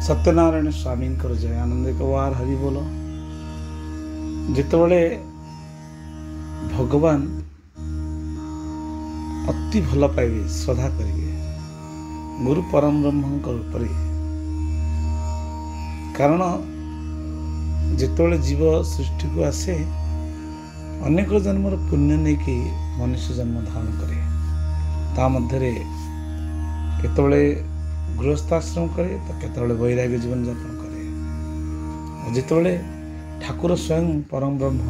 सत्यनारायण स्वामी जय आनंद एक बार हरि बोल। जितेबले भगवान अति भल पाइबे श्रद्धा करेंगे गुरु परम ब्रह्म ऊपर, कारण जितेबले जीव सृष्टि को आसे अनेक जन्मर पुण्य नहीं कि मनुष्य जन्म धारण करे। ता मध्य केतबले गृहस्थाश्रम करे तो केतबले वैराग्य जीवन यापन करे। जितेबले ठाकुर स्वयं परम ब्रह्म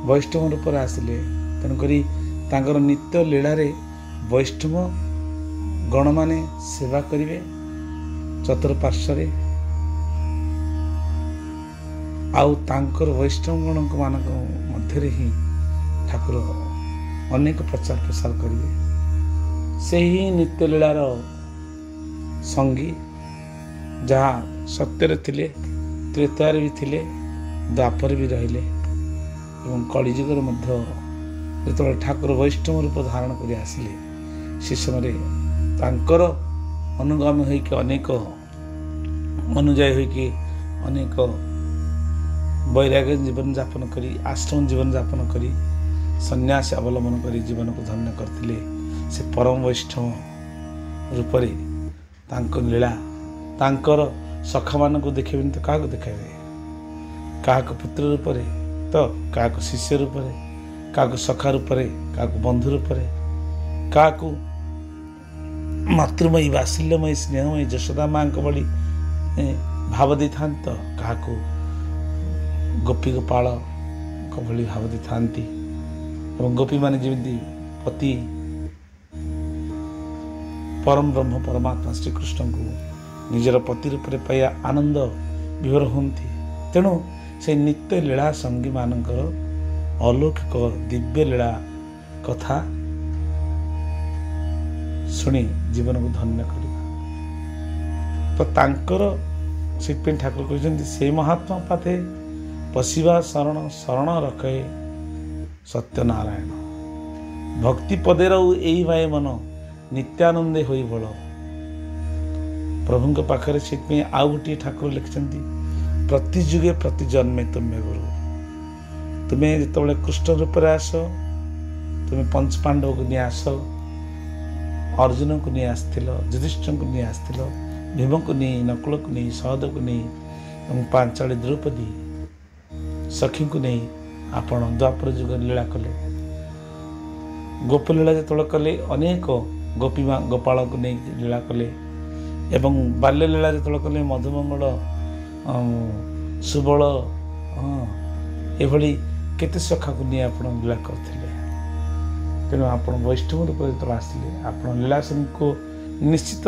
वैष्णव रूप आसिले तेणुकरी तांकर नित्य लीलारे वैष्णव गण माने सेवा करिवे। चतुर्पार्श्वरे आउ तांकर वैष्णव गण मानक मध्य ही ठाकुर अनेक प्रचार प्रसार करिवे। से ही नित्य लीलार संगी जहाँ सत्यर थिले, त्रेतार भी थिले, द्वापर भी रहिले एवं कलिजुगर मध्य जो ठाकुर वैष्णव रूप धारण कर आसिले से समय तांकर अनुगामी होइके अनेक अनुजायी होइके अनेक वैराग्य जीवन यापन करी आश्रम जीवन यापन करी सन्यास अवलंबन करी जीवन को धन्य करथिले। से परम वैष्णव रूप तांको लीला तांकर सखा मान को देखे तो क्या देखाबे, क्या पुत्र रूप तो क्या शिष्य रूप, क्या सखा रूप, क्या बंधु रूप, क्या मातृमयी वात्सल्यमयी स्नेहमयी जशोदा माँ भली भाव दे था, तो क्या गोपी गोपाल भली भाव दे था। गोपी मान जमी पति परम ब्रह्म परमात्मा श्रीकृष्ण को निजर पति रूप में पाया आनंद विभोर होती। तेणु से नित्य लीला संगी मानकर अलौकिक दिव्य लीला कथा शुणी जीवन को धन्य करवा। तो तांकर से ठाकुर कहते से महात्मा पाथे पशिवा शरण शरण रखे सत्यनारायण भक्ति पदे यही भाई मन नित्यानंदे होई बल। प्रभु पाखरे से आउ गोटे ठाकुर लिखिं प्रति जुगे प्रति जन्मे तुम्हें गुरु। तुम्हें जिते कृष्ण रूप आस, तुम्हें पंच पांडव को नहीं आस, अर्जुन को नहीं आसथिल, युधिष्ठिर को नहीं आसथिल, भीम को नहीं, नकुल को नहीं, सहदेव को नहीं, पांचाली द्रौपदी सखी को नहीं आपण द्वापर जुग लीला कले। गोपलीला जो कले अनेक गोपी गोपाल को नहीं लीला कले एवं बाल्य लीला जो कले मधुमंगल सुबल एभली केते सखा को नहीं आप लीला करते। तेणु आप वैष्णव रूप जो आसिले आप लीलासन को निश्चित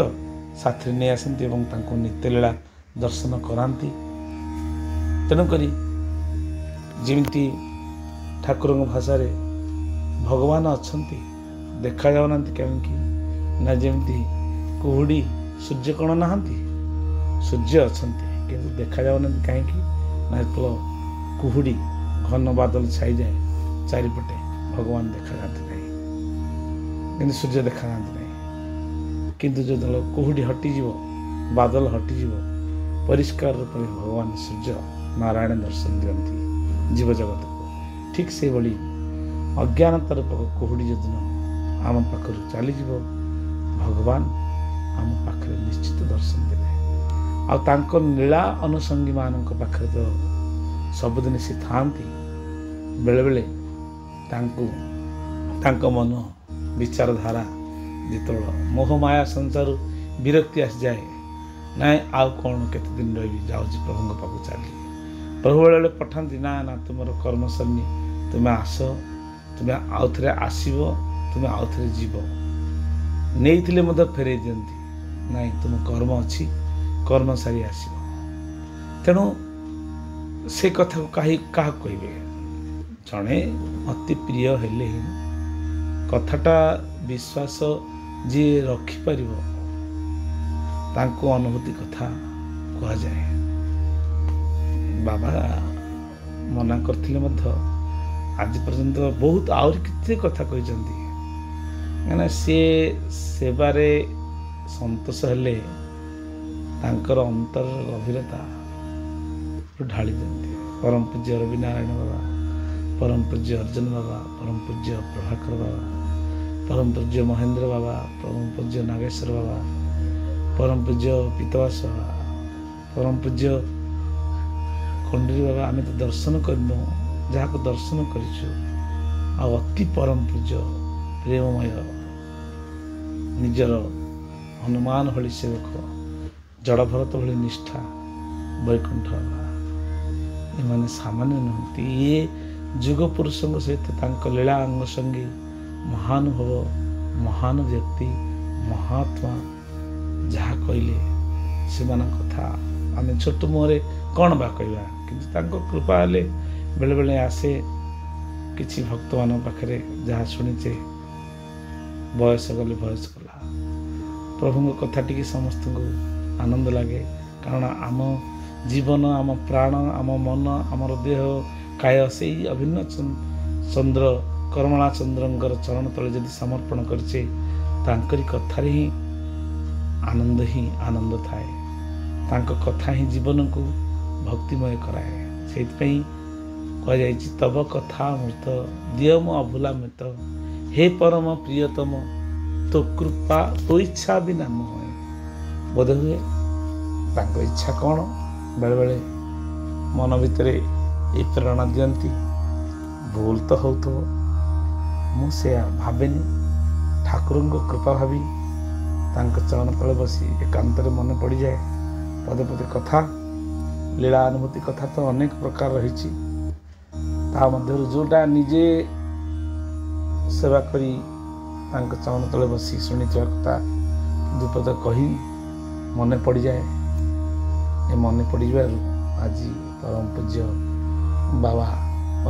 साथी नहीं आसती और नित्य लीला दर्शन कराती। तेणुक जमी ठाकुर भाषा भगवान अच्छा देखा जाऊना कहीं ना जमी कुहुड़ी सूर्य कण ना सूर्य अच्छा किंतु देखा जाऊना कहीं ना जो कुहुड़ी घन बादल छाई जाए चारिपटे भगवान देखा जाते नहीं कि सूर्य देखा जाते नहीं। किंतु जो कुहुड़ी हटिज बादल हटिज परिष्कार रूप में भगवान सूर्य नारायण दर्शन दिखती जीव जगत को। ठीक से भाई अज्ञानता रूपक कुहुड़ी जो दिन आम पाखर चलीज भगवान आम पाखे निश्चित दर्शन देवे। आंकर लीला अनुसंगी मान पाखे तो सबुदिन सी था बेले बेले मन विचारधारा जो मोहमाया संसार विरक्ति आसी जाए ना आउ कौन केते दिन रही जाऊँगी प्रभु पाक चली। प्रभु बेले पठाती ना ना तुम कर्म सरनी, तुम्हें आस, तुम्हें आउ थे आसब, तुम्हें आउ थे जीव नहीं मत फेर दिखती नाई तुम कर्म अच्छी कर्म सारी आस। तेणु से कथा को कहीं क्या कहे जड़े अति प्रिय हेले कथाटा विश्वास जी रखिपर तांको अनुभूति कथा कह जाए। बाबा मना करथिले मध्य आज पर्यंत बहुत आउरी किते कथा कहते कहना सी सेवारे संतोष हेले ତାଙ୍କର ଅନ୍ତରର ଗଭୀରତା ଢାଳି ଦିଅନ୍ତି। ପରମ ପୂଜ୍ୟ ରବି ନାରାୟଣ ବାବା, ପରମ ପୂଜ୍ୟ ଅର୍ଜୁନ ବାବା, ପରମ ପୂଜ୍ୟ ପ୍ରଭାକର ବାବା, ପରମ ପୂଜ୍ୟ ମହେନ୍ଦ୍ର ବାବା, ପରମ ପୂଜ୍ୟ ନାଗେଶ୍ୱର ବାବା, ପରମ ପୂଜ୍ୟ ପିତବାସ ବାବା, ପରମ ପୂଜ୍ୟ ଖଣ୍ଡୁରୀ ବାବା। ଆମେ ତ ଦର୍ଶନ କରିନୁ, ଯାହାକୁ ଦର୍ଶନ କରିଛୁ ଆଉ ଅତି ପରମ ପୂଜ୍ୟ ପ୍ରେମମୟ ନିଜର ହନୁମାନ ଭଳି ସେବକ, ଜଡ଼ଭରତ ଭଳି ନିଷ୍ଠା ବୈକୁଣ୍ଠ ବାବା, ଏମାନେ ସାମାନ୍ୟ ନୁହନ୍ତି। ଇଏ ଯୁଗ ପୁରୁଷଙ୍କ ସହିତ ତାଙ୍କ ଲୀଳା ଅଙ୍ଗ ସଙ୍ଗୀ, ମହାନୁଭବ, ମହାନ ବ୍ୟକ୍ତି, ମହାତ୍ମା ଯାହା କହିଲେ ସେମାନଙ୍କ କଥା ଆମେ ଛୋଟ ମୁହଁରେ କ'ଣ ବା କହିବା। କିନ୍ତୁ ତାଙ୍କ କୃପା ହେଲେ ବେଳେବେଳେ ଆସେ କିଛି ଭକ୍ତମାନଙ୍କ ପାଖରେ ଯାହା ଶୁଣିଛେ, ବୟସ ଗଲେ ବୟସ ଗଲା, ପ୍ରଭୁଙ୍କ କଥା ଟିକେ ସମସ୍ତଙ୍କୁ ଆନନ୍ଦ ଲାଗେ। କାରଣ ଆମ ଜୀବନ, ଆମ ପ୍ରାଣ, ଆମ ମନ, ଆମର ଦେହ କାୟ ସେଇ ଅଭିନ୍ନ ଚନ୍ଦ୍ର କରମଳା ଚନ୍ଦ୍ରଙ୍କର ଚରଣ ତଳେ ଯଦି ସମର୍ପଣ କରିଛେ, ତାଙ୍କରି କଥାରେ ହିଁ ଆନନ୍ଦ ଥାଏ। ତାଙ୍କ କଥା ହିଁ ଜୀବନକୁ ଭକ୍ତିମୟ କରାଏ। ସେଇଥିପାଇଁ କୁହାଯାଇଛି, ତବ କଥା ଅମୃତ ଦିଅ ମୋ ଅଭୁଲା ମୃତ, ହେ ପରମ ପ୍ରିୟତମ ତୋ କୃପା ତୋ ଇଚ୍ଛା ବିନା ନ ହୁଏ। ବୋଧ ହୁଏ ତାଙ୍କ ଇଚ୍ଛା କ'ଣ ବେଳେବେଳେ ମନ ଭିତରେ ଏ ପ୍ରେରଣା ଦିଅନ୍ତି। ଭୁଲ ତ ହେଉଥିବ, ମୁଁ ସେୟା ଭାବେନି। ଠାକୁରଙ୍କ କୃପା ଭାବି ତାଙ୍କ ଚରଣ ତଳେ ବସି ଏକାନ୍ତରେ ମନେ ପଡ଼ିଯାଏ ପଦେ ପଦେ କଥା। ଲୀଳା ଅନୁଭୂତି କଥା ତ ଅନେକ ପ୍ରକାର ରହିଛି, ତା ମଧ୍ୟରୁ ଯେଉଁଟା ନିଜେ ସେବା କରି ତାଙ୍କ ଚରଣ ତଳେ ବସି ଶୁଣିଥିବା କଥା ଦୁପଦ କହି ମନେ ପଡ଼ିଯାଏ। ଏ ମନେ ପଡ଼ିଯିବାରୁ ଆଜି ପରମ ପୂଜ୍ୟ ବାବା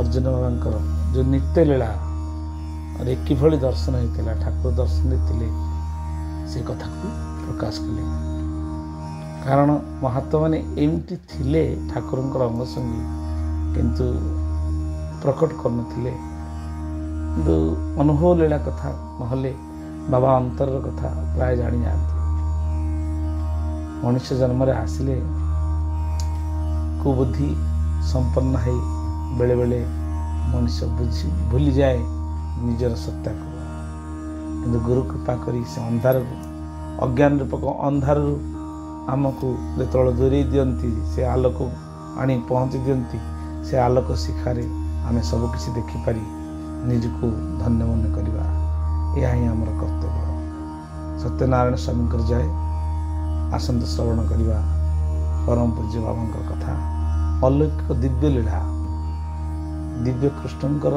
ଅର୍ଜୁନ ବାବାଙ୍କର ଯେଉଁ ନିତ୍ୟ ଲୀଳାରେ କିଭଳି ଦର୍ଶନ ହେଇଥିଲା, ଠାକୁର ଦର୍ଶନ ଦେଇଥିଲେ, ସେ କଥାକୁ ପ୍ରକାଶ କଲେ। କାରଣ ମହାତ୍ମାମାନେ ଏମିତି ଥିଲେ ଠାକୁରଙ୍କର ଅଙ୍ଗସଙ୍ଗୀ, କିନ୍ତୁ ପ୍ରକଟ କରୁନଥିଲେ। କିନ୍ତୁ ଅନୁଭବ ଲୀଳା କଥା ନହେଲେ ବାବା ଅନ୍ତରର କଥା ପ୍ରାୟ ଜାଣିଯାଆନ୍ତି। ମଣିଷ ଜନ୍ମରେ ଆସିଲେ କୁବୁଦ୍ଧି ସମ୍ପନ୍ନ ହେଇ ବେଳେବେଳେ ମଣିଷ ଭୁଲିଯାଏ ନିଜର ସତ୍ତାକୁ। କିନ୍ତୁ ଗୁରୁ କୃପା କରି ସେ ଅନ୍ଧାରରୁ, ଅଜ୍ଞାନ ରୂପକ ଅନ୍ଧାରରୁ ଆମକୁ ଯେତେବେଳେ ଦୂରେଇ ଦିଅନ୍ତି, ସେ ଆଲୋକ ଆଣି ପହଞ୍ଚି ଦିଅନ୍ତି। ସେ ଆଲୋକ ଶିଖାରେ ଆମେ ସବୁକିଛି ଦେଖିପାରି ନିଜକୁ ଧନ୍ୟ ମନେ କରିବା, ଏହା ହିଁ ଆମର କର୍ତ୍ତବ୍ୟ। ସତ୍ୟନାରାୟଣ ସ୍ୱାମୀଙ୍କର ଜୟ। ଆସନ୍ତୁ ଶ୍ରବଣ କରିବା ପରମ ପୂଜ୍ୟ ବାବାଙ୍କର କଥା। ଅଲୌକିକ ଦିବ୍ୟ ଲୀଳା, ଦିବ୍ୟ କୃଷ୍ଣଙ୍କର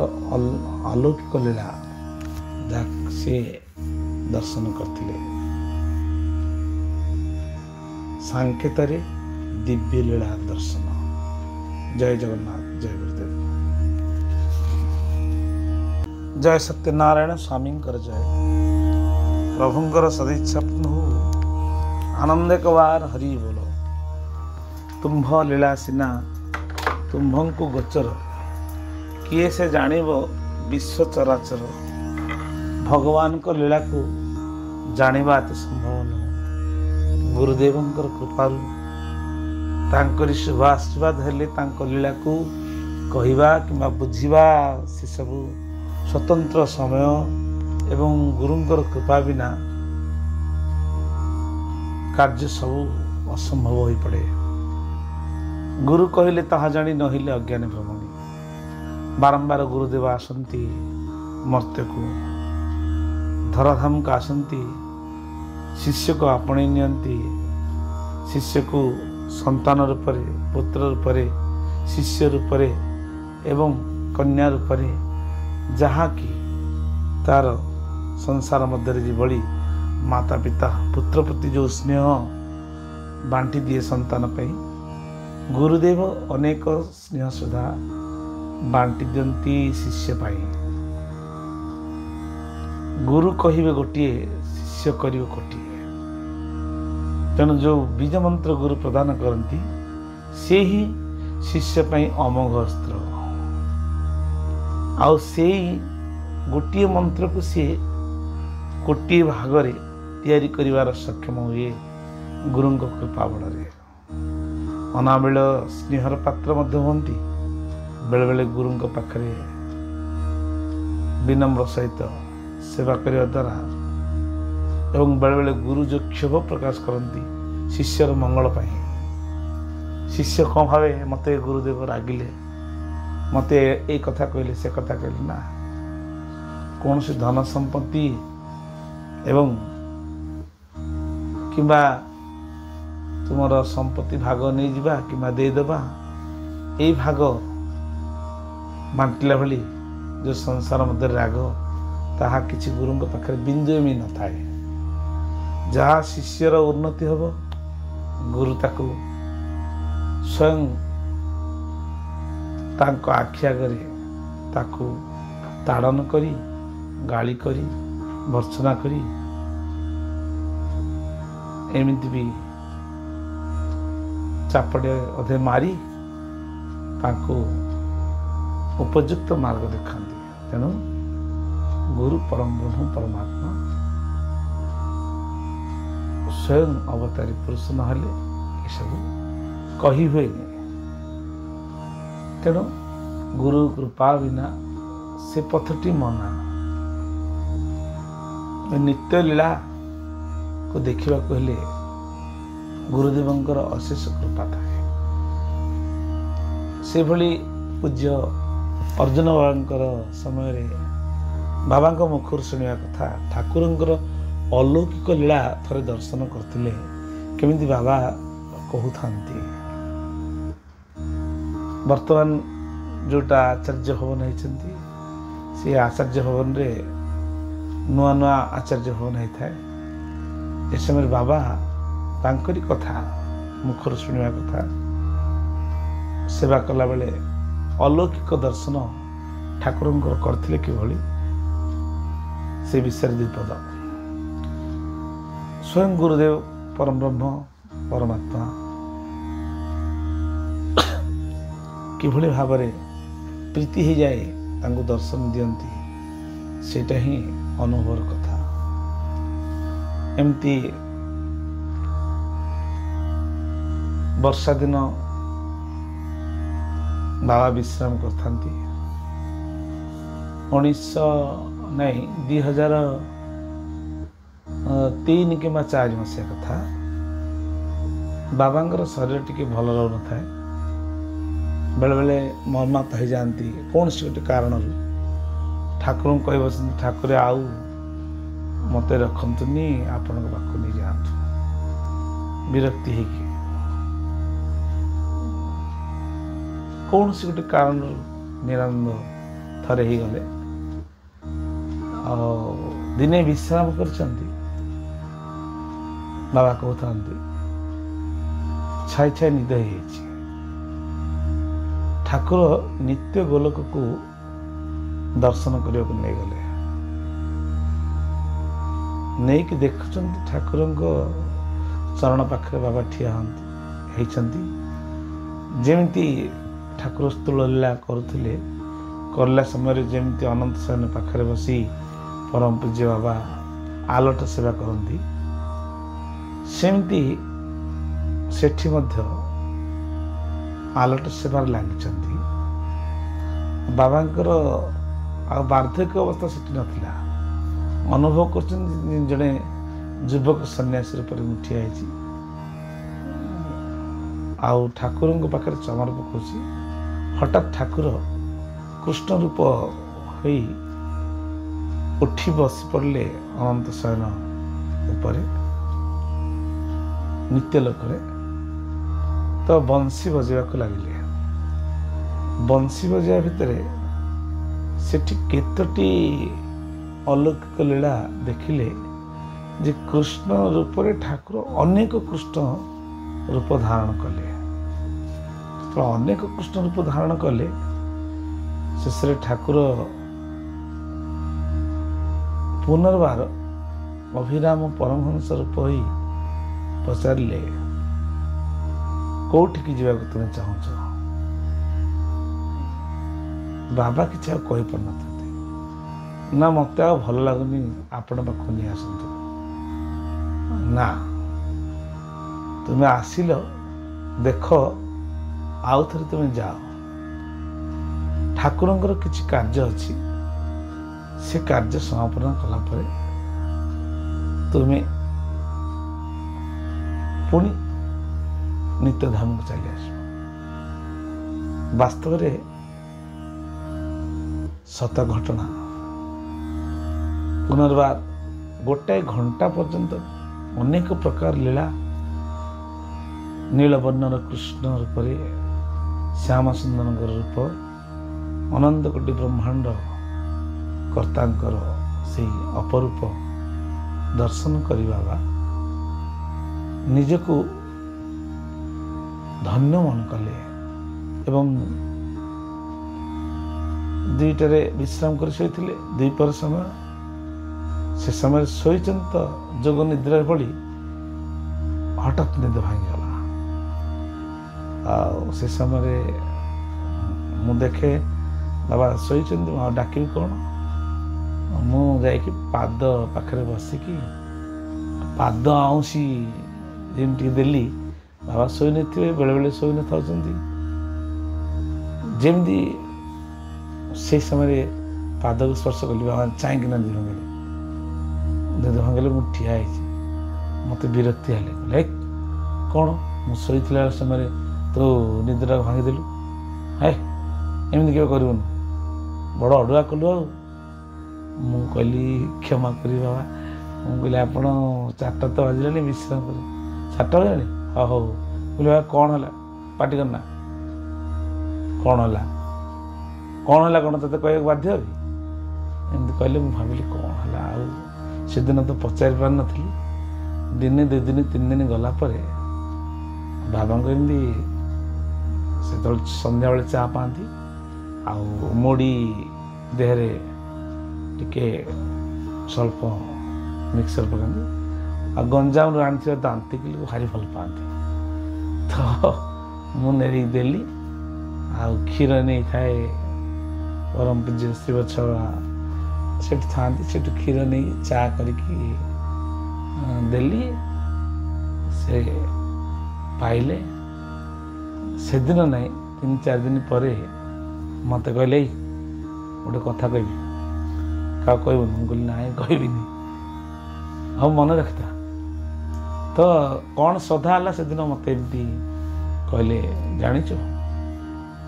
ଅଲୌକିକ ଲୀଳା ଯାହା ସେ ଦର୍ଶନ କରିଥିଲେ। ସାଙ୍କେତରେ ଦିବ୍ୟ ଲୀଳା ଦର୍ଶନ। ଜୟ ଜଗନ୍ନାଥ, ଜୟ ଗୁରୁଦେବ, ଜୟ ସତ୍ୟନାରାୟଣ ସ୍ୱାମୀଙ୍କର ଜୟ। ପ୍ରଭୁଙ୍କର ସଦିଚ୍ଛା ପୂର୍ଣ୍ଣ ହଉ, ଆନନ୍ଦ କବାର ହରି ବୋଲ। ତୁମ୍ଭ ଲୀଳା ସିନା ତୁମ୍ଭଙ୍କୁ ଗୋଚର, କିଏ ସେ ଜାଣିବ ବିଶ୍ୱ ଚରାଚର। ଭଗବାନଙ୍କ ଲୀଳାକୁ ଜାଣିବା ଏତେ ସମ୍ଭବ ନୁହେଁ। ଗୁରୁଦେବଙ୍କର କୃପାରୁ ତାଙ୍କରି ଶୁଭ ଆଶୀର୍ବାଦ ହେଲେ ତାଙ୍କ ଲୀଳାକୁ କହିବା କିମ୍ବା ବୁଝିବା ସେସବୁ ସ୍ୱତନ୍ତ୍ର ସମୟ ଏବଂ ଗୁରୁଙ୍କର କୃପା ବିନା କାର୍ଯ୍ୟ ସବୁ ଅସମ୍ଭବ ହୋଇପଡ଼େ। ଗୁରୁ କହିଲେ ତାହା ଜାଣି ନହିଲେ ଅଜ୍ଞାନୀ ଭ୍ରମଣୀ। ବାରମ୍ବାର ଗୁରୁଦେବ ଆସନ୍ତି ମର୍ତ୍ତ୍ୟକୁ, ଧରାଧାମକୁ ଆସନ୍ତି, ଶିଷ୍ୟକୁ ଆପଣେଇ ନିଅନ୍ତି। ଶିଷ୍ୟକୁ ସନ୍ତାନ ରୂପରେ, ପୁତ୍ର ରୂପରେ, ଶିଷ୍ୟ ରୂପରେ ଏବଂ କନ୍ୟା ରୂପରେ, ଯାହାକି ତାର ସଂସାର ମଧ୍ୟରେ ଯେଭଳି ମାତା ପିତା ପୁତ୍ର ପ୍ରତି ଯେଉଁ ସ୍ନେହ ବାଣ୍ଟି ଦିଏ ସନ୍ତାନ ପାଇଁ, ଗୁରୁଦେବ ଅନେକ ସ୍ନେହ ସୁଧା ବାଣ୍ଟି ଦିଅନ୍ତି ଶିଷ୍ୟ ପାଇଁ। ଗୁରୁ କହିବେ ଗୋଟିଏ, ଶିଷ୍ୟ କରିବ ଗୋଟିଏ। ତେଣୁ ଯେଉଁ ବୀଜ ମନ୍ତ୍ର ଗୁରୁ ପ୍ରଦାନ କରନ୍ତି, ସେ ହିଁ ଶିଷ୍ୟ ପାଇଁ ଅମୋଘ ଅସ୍ତ୍ର। ଆଉ ସେଇ ଗୋଟିଏ ମନ୍ତ୍ରକୁ ସିଏ ଗୋଟିଏ ଭାଗରେ ତିଆରି କରିବାର ସକ୍ଷମ ହୁଏ ଗୁରୁଙ୍କ କୃପା ବଳରେ ଅନାବିଳ ସ୍ନେହର ପାତ୍ର ମଧ୍ୟ ହୁଅନ୍ତି। ବେଳେବେଳେ ଗୁରୁଙ୍କ ପାଖରେ ବିନମ୍ର ସହିତ ସେବା କରିବା ଦ୍ୱାରା ଏବଂ ବେଳେବେଳେ ଗୁରୁ ଯେଉଁ କ୍ଷୋଭ ପ୍ରକାଶ କରନ୍ତି ଶିଷ୍ୟର ମଙ୍ଗଳ ପାଇଁ, ଶିଷ୍ୟ କ'ଣ ଭାବେ ମୋତେ ଗୁରୁଦେବ ରାଗିଲେ, ମୋତେ ଏଇ କଥା କହିଲେ, ସେ କଥା କହିଲେ ନା। କୌଣସି ଧନ ସମ୍ପତ୍ତି ଏବଂ କିମ୍ବା ତୁମର ସମ୍ପତ୍ତି ଭାଗ ନେଇଯିବା କିମ୍ବା ଦେଇଦେବା, ଏଇ ଭାଗ ବାଣ୍ଟିଲା ଭଳି ଯେଉଁ ସଂସାର ମଧ୍ୟରେ ରାଗ, ତାହା କିଛି ଗୁରୁଙ୍କ ପାଖରେ ବିନ୍ଦୁଏ ବି ନଥାଏ। ଯାହା ଶିଷ୍ୟର ଉନ୍ନତି ହେବ ଗୁରୁ ତାକୁ ସ୍ୱୟଂ ତାଙ୍କ ଆଖି ଆଗରେ ତାକୁ ତାଡ଼ନ କରି, ଗାଳି କରି, ଭର୍ତ୍ସନା କରି, ଏମିତି ବି ଚାପଡ଼େ ଅଧେ ମାରି ତାଙ୍କୁ ଉପଯୁକ୍ତ ମାର୍ଗ ଦେଖାନ୍ତି। ତେଣୁ ଗୁରୁ ପରମ ବ୍ରହ୍ମ ପରମାତ୍ମା ସ୍ୱୟଂ ଅବତାରୀ ପୁରୁଷ ନହେଲେ ଏସବୁ କହି ହୁଏନି। ତେଣୁ ଗୁରୁ କୃପା ବିନା ସେ ପଥଟି ମନା। ନିତ୍ୟ ଲୀଳାକୁ ଦେଖିବାକୁ ହେଲେ ଗୁରୁଦେବଙ୍କର ଅଶେଷ କୃପା ଥାଏ। ସେଭଳି ପୂଜ୍ୟ ଅର୍ଜୁନ ବାବାଙ୍କର ସମୟରେ ବାବାଙ୍କ ମୁଖରୁ ଶୁଣିବା କଥା, ଠାକୁରଙ୍କର ଅଲୌକିକ ଲୀଳା ଥରେ ଦର୍ଶନ କରିଥିଲେ। କେମିତି ବାବା କହୁଥାନ୍ତି, ବର୍ତ୍ତମାନ ଯେଉଁଟା ଆଚାର୍ଯ୍ୟ ଭବନ ହେଇଛନ୍ତି, ସେ ଆଚାର୍ଯ୍ୟ ଭବନରେ ନୂଆ ନୂଆ ଆଚାର୍ଯ୍ୟ ଭବନ ହେଇଥାଏ। ଏ ସମୟରେ ବାବା ତାଙ୍କରି କଥା ମୁଖରୁ ଶୁଣିବା କଥା, ସେବା କଲାବେଳେ ଅଲୌକିକ ଦର୍ଶନ ଠାକୁରଙ୍କର କରିଥିଲେ କିଭଳି, ସେ ବିଷୟରେ ଦ୍ୱିପଦ। ସ୍ୱୟଂ ଗୁରୁଦେବ ପରମ ବ୍ରହ୍ମ ପରମାତ୍ମା କିଭଳି ଭାବରେ ପ୍ରୀତି ହେଇଯାଏ ତାଙ୍କୁ ଦର୍ଶନ ଦିଅନ୍ତି, ସେଇଟା ହିଁ ଅନୁଭବର କଥା। ଏମିତି ବର୍ଷା ଦିନ ବାବା ବିଶ୍ରାମ କରିଥାନ୍ତି। 2003 କିମ୍ବା 4 ମସିହା କଥା। ବାବାଙ୍କର ଶରୀର ଟିକେ ଭଲ ରହୁନଥାଏ, ବେଳେବେଳେ ମର୍ମାହତ ହେଇଯାଆନ୍ତି କୌଣସି ଗୋଟେ କାରଣରୁ। ଠାକୁରଙ୍କୁ କହି ବସନ୍ତି, ଠାକୁରେ ଆଉ ମୋତେ ରଖନ୍ତୁନି, ଆପଣଙ୍କ ପାଖକୁ ନେଇଯାଆନ୍ତୁ। ବିରକ୍ତି ହେଇକି କୌଣସି ଗୋଟେ କାରଣରୁ ନିରାନନ୍ଦ ଥରେ ହେଇଗଲେ, ଆଉ ଦିନେ ବିଶ୍ରାମ କରିଛନ୍ତି। ବାବା କହୁଥାନ୍ତି ଛାଇ ଛାଇ ନିଦ ହେଇଯାଇଛି। ଠାକୁର ନିତ୍ୟ ଗୋଲକକୁ ଦର୍ଶନ କରିବାକୁ ନେଇଗଲେ। ନେଇକି ଦେଖୁଛନ୍ତି ଠାକୁରଙ୍କ ଚରଣ ପାଖରେ ବାବା ଠିଆ ହେଇଛନ୍ତି। ଯେମିତି ଠାକୁର ସ୍ଥୂଳ ଲୀଳା କରୁଥିଲେ, କରିଲା ସମୟରେ ଯେମିତି ଅନନ୍ତ ଶୟନ ପାଖରେ ବସି ପରମ ପୂଜ୍ୟ ବାବା ଆଲଟ ସେବା କରନ୍ତି, ସେମିତି ସେଠି ମଧ୍ୟ ଆଲଟ ସେବାରେ ଲାଗିଛନ୍ତି। ବାବାଙ୍କର ଆଉ ବାର୍ଦ୍ଧକ୍ୟ ଅବସ୍ଥା ସେଠି ନଥିଲା। ଅନୁଭବ କରୁଛନ୍ତି ଜଣେ ଯୁବକ ସନ୍ନ୍ୟାସୀ ରୂପରେ ମୁଁ ଠିଆ ହେଇଛି, ଆଉ ଠାକୁରଙ୍କ ପାଖରେ ଚମର ପକାଉଛି। ହଠାତ୍ ଠାକୁର କୃଷ୍ଣ ରୂପ ହୋଇ ଉଠି ବସି ପଡ଼ିଲେ ଅନନ୍ତ ଶୟନ ଉପରେ ନିତ୍ୟ ଲୋକରେ। ତ ବଂଶୀ ବଜେଇବାକୁ ଲାଗିଲେ। ବଂଶୀ ବଜେଇବା ଭିତରେ ସେଠି କେତୋଟି ଅଲୌକିକ ଲୀଳା ଦେଖିଲେ ଯେ କୃଷ୍ଣ ରୂପରେ ଠାକୁର ଅନେକ କୃଷ୍ଣ ରୂପ ଧାରଣ କଲେ। ଅନେକ କୃଷ୍ଣ ରୂପ ଧାରଣ କଲେ, ଶେଷରେ ଠାକୁର ପୁନର୍ବାର ଅଭିରାମ ପରମହଂସ ରୂପ ହୋଇ ପଚାରିଲେ, କୋଉଠିକି ଯିବାକୁ ତୁମେ ଚାହୁଁଛ? ବାବା କିଛି ଆଉ କହିପାରୁନଥାନ୍ତି। ନା ମୋତେ ଆଉ ଭଲ ଲାଗୁନି, ଆପଣ ପାଖକୁ ନେଇ ଆସନ୍ତୁ। ନା, ତୁମେ ଆସିଲ, ଦେଖ ଆଉ ଥରେ ତୁମେ ଯାଅ। ଠାକୁରଙ୍କର କିଛି କାର୍ଯ୍ୟ ଅଛି, ସେ କାର୍ଯ୍ୟ ସମାପନ କଲା ପରେ ତୁମେ ପୁଣି ନିତ୍ୟଧାମକୁ ଚାଲି ଆସିବ। ବାସ୍ତବରେ ସତ ଘଟଣା। ପୁନର୍ବାର ଗୋଟାଏ ଘଣ୍ଟା ପର୍ଯ୍ୟନ୍ତ ଅନେକ ପ୍ରକାର ଲୀଳା, ନୀଳବର୍ଣ୍ଣର କୃଷ୍ଣ ରୂପରେ ଶ୍ୟାମ ସୁନ୍ଦରଙ୍କର ରୂପ, ଅନନ୍ତ କୋଟି ବ୍ରହ୍ମାଣ୍ଡ କର୍ତ୍ତାଙ୍କର ସେହି ଅପରୂପ ଦର୍ଶନ କରିବା ବା ନିଜକୁ ଧନ୍ୟ ମନେ କଲେ ଏବଂ 2ଟାରେ ବିଶ୍ରାମ କରି ଶୋଇଥିଲେ। 2 ସମୟ, ସେ ସମୟରେ ଶୋଇଛନ୍ତି ତ ଯୋଗ ନିଦ୍ରାରେ ପଡ଼ି ହଠାତ୍ ନିଦ ଭାଙ୍ଗିଗଲା। ଆଉ ସେ ସମୟରେ ମୁଁ ଦେଖେ ବାବା ଶୋଇଛନ୍ତି, ମୁଁ ଆଉ ଡାକିବି କ'ଣ? ମୁଁ ଯାଇକି ପାଦ ପାଖରେ ବସିକି ପାଦ ଆଉଁସି ଯେମିତି ଦେଲି। ବାବା ଶୋଇନଥିବେ, ବେଳେବେଳେ ଶୋଇନଥାଉଛନ୍ତି। ଯେମିତି ସେଇ ସମୟରେ ପାଦକୁ ସ୍ପର୍ଶ କଲି, ବାବା ଚାହିଁକିନା ନିଦ ଭାଙ୍ଗିଲେ। ମୁଁ ଠିଆ ହେଇଛି, ମୋତେ ବିରକ୍ତି ହେଲେ, କହିଲେ କ'ଣ ମୁଁ ଶୋଇଥିଲା ସମୟରେ ତୁ ନିଦଟାକୁ ଭାଙ୍ଗିଦେଲୁ? ଏମିତି କେବେ କରିବୁନି, ବଡ଼ ଅଡ଼ୁଆ କଲୁ। ଆଉ ମୁଁ କହିଲି କ୍ଷମା କରିବି ବାବା। ମୁଁ କହିଲି ଆପଣ 4ଟା ତ ବାଜିଲାଣି, ବିଶ୍ରାମ କରି 4ଟା ବାଜିଲାଣି, ହଉ। କହିଲି ବାବା କ'ଣ ହେଲା? ପାଟି କରନା। କ'ଣ ହେଲା କ'ଣ ତୋତେ କହିବାକୁ ବାଧ୍ୟ ହେବି? ଏମିତି କହିଲେ। ମୁଁ ଭାବିଲି କ'ଣ ହେଲା। ଆଉ ସେଦିନ ତ ପଚାରି ପାରିନଥିଲି। ଦିନେ 2 ଦିନ 3 ଦିନ ଗଲା ପରେ ବାବାଙ୍କୁ ଏମିତି ସେତେବେଳେ ସନ୍ଧ୍ୟାବେଳେ ଚା ପାଆନ୍ତି, ଆଉ ମୁଢ଼ି ଦେହରେ ଟିକେ ସ୍ୱଳ୍ପ ମିକ୍ସଚର ପକାନ୍ତି, ଆଉ ଗଞ୍ଜାମରୁ ଆଣିଥିବା ଦାନ୍ତିକିଲିକୁ ଭାରି ଭଲ ପାଆନ୍ତି। ତ ମୁଁ ନେଇକି ଦେଲି, ଆଉ କ୍ଷୀର ନେଇଥାଏ ପରମ ପୂଜ୍ୟ ଶ୍ରୀବତ୍ସ ସେଠି ଥାଆନ୍ତି, ସେଠୁ କ୍ଷୀର ନେଇ ଚା କରିକି ଦେଲି। ସେ ପାଇଲେ। ସେଦିନ ନାହିଁ, 3-4 ଦିନ ପରେ ମୋତେ କହିଲେ, ଗୋଟେ କଥା କହିବି, କାହାକୁ କହିବୁନି? ମୁଁ କହିଲି ନାଇଁ କହିବିନି। ହଉ ମନେ ରଖିଥା। ତ କ'ଣ ଶ୍ରଦ୍ଧା ହେଲା ସେଦିନ ମୋତେ ଏମିତି କହିଲେ, ଜାଣିଛୁ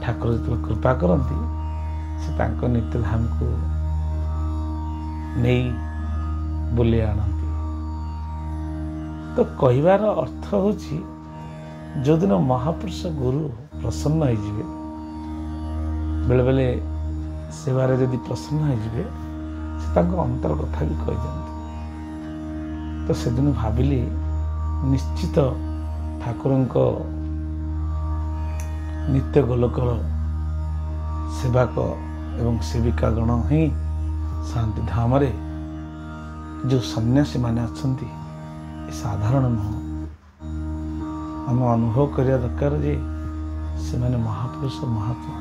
ଠାକୁର ଯେତେବେଳେ କୃପା କରନ୍ତି ସେ ତାଙ୍କ ନିତ୍ୟଧାମକୁ ନେଇ ବୁଲେଇ ଆଣନ୍ତି। ତ କହିବାର ଅର୍ଥ ହେଉଛି, ଯେଉଁଦିନ ମହାପୁରୁଷ ଗୁରୁ ପ୍ରସନ୍ନ ହେଇଯିବେ, ବେଳେବେଳେ ସେବାରେ ଯଦି ପ୍ରସନ୍ନ ହେଇଯିବେ, ସେ ତାଙ୍କ ଅନ୍ତର କଥା ବି କହିଦିଅନ୍ତି। ତ ସେଦିନ ଭାବିଲି ନିଶ୍ଚିତ ଠାକୁରଙ୍କ ନିତ୍ୟ ଗୋଲକର ସେବାକ ଏବଂ ସେବିକାଗଣ ହିଁ ଶାନ୍ତି ଧାମରେ ଯେଉଁ ସନ୍ନ୍ୟାସୀମାନେ ଅଛନ୍ତି, ଏ ସାଧାରଣ ନୁହଁ। ଆମେ ଅନୁଭବ କରିବା ଦରକାର ଯେ ସେମାନେ ମହାପୁରୁଷ, ମହାତ୍ମା।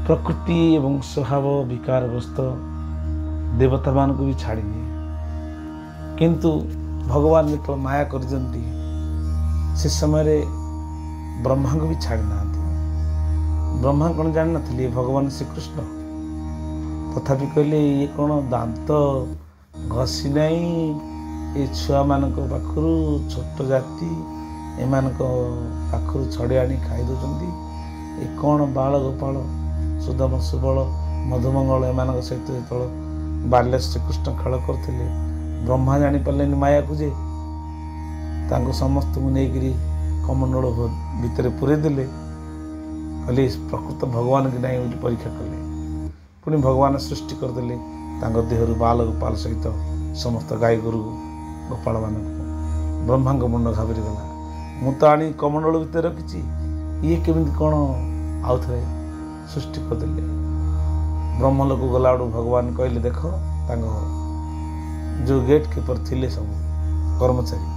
ପ୍ରକୃତି ଏବଂ ସ୍ୱଭାବ ବିକାରଗ୍ରସ୍ତ ଦେବତାମାନଙ୍କୁ ବି ଛାଡ଼ିନିଏ, କିନ୍ତୁ ଭଗବାନ ଯେତେବେଳେ ମାୟା କରିଛନ୍ତି ସେ ସମୟରେ ବ୍ରହ୍ମାଙ୍କୁ ବି ଛାଡ଼ି ନାହାନ୍ତି। ବ୍ରହ୍ମା କ'ଣ ଜାଣିନଥିଲେ ଭଗବାନ ଶ୍ରୀକୃଷ୍ଣ? ତଥାପି କହିଲେ, ଇଏ କ'ଣ ଦାନ୍ତ ଘଷି ନାହିଁ, ଏ ଛୁଆମାନଙ୍କ ପାଖରୁ, ଛୋଟ ଜାତି ଏମାନଙ୍କ ପାଖରୁ ଛଡ଼େଇ ଆଣି ଖାଇ ଦେଉଛନ୍ତି। ଏ କ'ଣ ବାଳ ଗୋପାଳ, ସୁଦାମ, ସୁବଳ, ମଧୁମଙ୍ଗଳ ଏମାନଙ୍କ ସହିତ ଯେତେବେଳେ ବାଲ୍ୟ ଶ୍ରୀକୃଷ୍ଣ ଖେଳ କରୁଥିଲେ, ବ୍ରହ୍ମା ଜାଣିପାରିଲେନି ମାୟାକୁ, ଯେ ତାଙ୍କୁ ସମସ୍ତଙ୍କୁ ନେଇକରି କମଣ୍ଡଳ ଭିତରେ ପୂରେଇ ଦେଲେ। କହିଲେ ପ୍ରକୃତ ଭଗବାନ କି ନାହିଁ ବୋଲି ପରୀକ୍ଷା କଲେ। ପୁଣି ଭଗବାନ ସୃଷ୍ଟି କରିଦେଲେ ତାଙ୍କ ଦେହରୁ ବାଳ ଗୋପାଳ ସହିତ ସମସ୍ତ ଗାଈ ଗୋରୁ ଗୋପାଳମାନଙ୍କୁ। ବ୍ରହ୍ମାଙ୍କ ମୁଣ୍ଡ ଘାବରି ଗଲା, ମୁଁ ତ ଆଣି କମଣ୍ଡଳ ଭିତରେ ରଖିଛି, ଇଏ କେମିତି କ'ଣ ଆଉ ଥରେ ସୃଷ୍ଟି କରିଦେଲେ। ବ୍ରହ୍ମଲୋକ ଗଲାବେଳକୁ ଭଗବାନ କହିଲେ, ଦେଖ ତାଙ୍କ ଯେଉଁ ଗେଟ୍ କିପର ଥିଲେ ସବୁ କର୍ମଚାରୀ,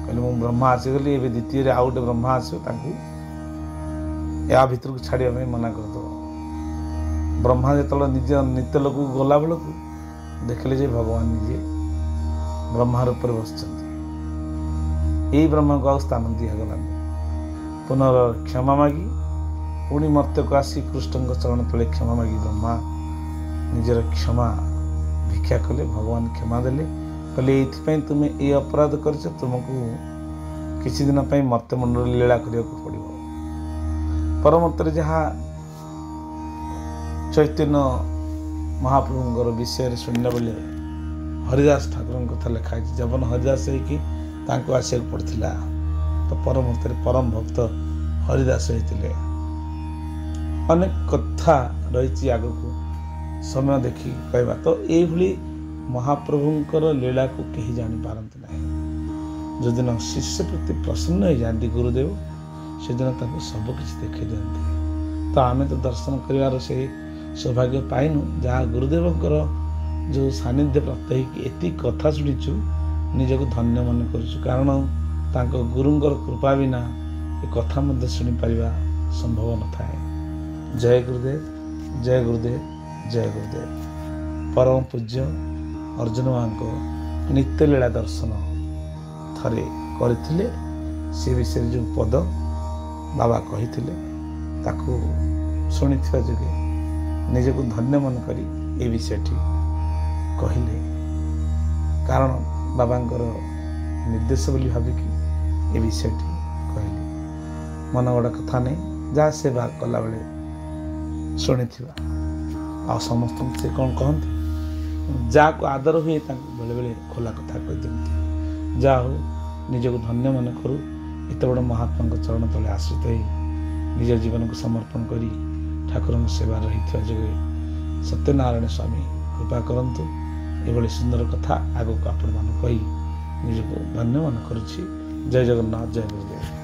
କହିଲେ ମୁଁ ବ୍ରହ୍ମା ଆସିଗଲି, ଏବେ ଦ୍ୱିତୀୟରେ ଆଉ ଗୋଟେ ବ୍ରହ୍ମା ଆସିବ, ତାଙ୍କୁ ଏହା ଭିତରକୁ ଛାଡ଼ିବା ପାଇଁ ମନା କରିଦେବ। ବ୍ରହ୍ମା ଯେତେବେଳେ ନିଜ ନିତ୍ୟ ଲୋକକୁ ଗଲାବେଳକୁ ଦେଖିଲେ ଯେ ଭଗବାନ ନିଜେ ବ୍ରହ୍ମା ରୂପରେ ବସିଛନ୍ତି। ଏହି ବ୍ରହ୍ମାଙ୍କୁ ଆଉ ସ୍ଥାନ ଦିଆଗଲାନି। ପୁନର କ୍ଷମା ମାଗି ପୁଣି ମର୍ତ୍ତ୍ୟକୁ ଆସି କୃଷ୍ଣଙ୍କ ଚରଣ ତଳେ କ୍ଷମା ମାଗି ବ୍ରହ୍ମା ନିଜର କ୍ଷମା ଭିକ୍ଷା କଲେ। ଭଗବାନ କ୍ଷମା ଦେଲେ, କହିଲେ ଏଇଥିପାଇଁ ତୁମେ ଏ ଅପରାଧ କରିଛ, ତୁମକୁ କିଛି ଦିନ ପାଇଁ ମର୍ତ୍ତ୍ୟମଣ୍ଡଳରେ ଲୀଳା କରିବାକୁ ପଡ଼ିବ। ପରମର୍ତ୍ତରେ ଯାହା ଚୈତନ୍ୟ ମହାପ୍ରଭୁଙ୍କର ବିଷୟରେ ଶୁଣିଲା ବେଳେ ହରିଦାସ ଠାକୁରଙ୍କ କଥା ଲେଖା ହେଇଛି। ଜବନ ହରିଦାସ ହେଇକି ତାଙ୍କୁ ଆସିବାକୁ ପଡ଼ିଥିଲା, ତ ପରମର୍ତ୍ତରେ ପରମ ଭକ୍ତ ହରିଦାସ ହେଇଥିଲେ। ଅନେକ କଥା ରହିଛି ଆଗକୁ ସମୟ ଦେଖି କହିବା। ତ ଏଇଭଳି ମହାପ୍ରଭୁଙ୍କର ଲୀଳାକୁ କେହି ଜାଣିପାରନ୍ତି ନାହିଁ। ଯେଉଁଦିନ ଶିଷ୍ୟ ପ୍ରତି ପ୍ରସନ୍ନ ହେଇଯାଆନ୍ତି ଗୁରୁଦେବ, ସେଦିନ ତାଙ୍କୁ ସବୁକିଛି ଦେଖାଇ ଦିଅନ୍ତି। ତ ଆମେ ତ ଦର୍ଶନ କରିବାର ସେ ସୌଭାଗ୍ୟ ପାଇନୁ, ଯାହା ଗୁରୁଦେବଙ୍କର ଯେଉଁ ସାନ୍ନିଧ୍ୟ ପ୍ରାପ୍ତ ହେଇକି ଏତିକି କଥା ଶୁଣିଛୁ, ନିଜକୁ ଧନ୍ୟ ମନେ କରୁଛୁ। କାରଣ ତାଙ୍କ ଗୁରୁଙ୍କର କୃପା ବିନା ଏ କଥା ମଧ୍ୟ ଶୁଣିପାରିବା ସମ୍ଭବ ନଥାଏ। ଜୟ ଗୁରୁଦେବ, ଜୟ ଗୁରୁଦେବ, ଜୟ ଗୁରୁଦେବ। ପରମ ପୂଜ୍ୟ ଅର୍ଜୁନ ମାଙ୍କ ନିତ୍ୟଲୀଳା ଦର୍ଶନ ଥରେ କରିଥିଲେ। ସେ ବିଷୟରେ ଯେଉଁ ପଦ ବାବା କହିଥିଲେ ତାକୁ ଶୁଣିଥିବା ଯୋଗେ ନିଜକୁ ଧନ୍ୟ ମନେ କରି ଏ ବିଷୟଟି କହିଲେ। କାରଣ ବାବାଙ୍କର ନିର୍ଦ୍ଦେଶ ବୋଲି ଭାବିକି ଏ ବିଷୟଟି କହିଲେ। ମନ ଗଡ଼ା କଥା ନେଇ ଯାହା ସେବା କଲାବେଳେ ଶୁଣିଥିବା। ଆଉ ସମସ୍ତଙ୍କୁ ସେ କ'ଣ କହନ୍ତି, ଯାହାକୁ ଆଦର ହୁଏ ତାଙ୍କୁ ବେଳେବେଳେ ଖୋଲା କଥା କହିଦିଅନ୍ତି। ଯାହା ହଉ, ନିଜକୁ ଧନ୍ୟ ମନେ କରୁ। ଏତେ ବଡ଼ ମହାତ୍ମାଙ୍କ ଚରଣ ତଳେ ଆଶ୍ରିତ ହୋଇ ନିଜ ଜୀବନକୁ ସମର୍ପଣ କରି ଠାକୁରଙ୍କ ସେବାରେ ରହିଥିବା ଯୋଗେ ସତ୍ୟନାରାୟଣ ସ୍ୱାମୀ କୃପା କରନ୍ତୁ। ଏଭଳି ସୁନ୍ଦର କଥା ଆଗକୁ ଆପଣମାନଙ୍କୁ କହି ନିଜକୁ ଧନ୍ୟ ମନେ କରୁଛି। ଜୟ ଜଗନ୍ନାଥ, ଜୟ ଗୁରୁଦେବ।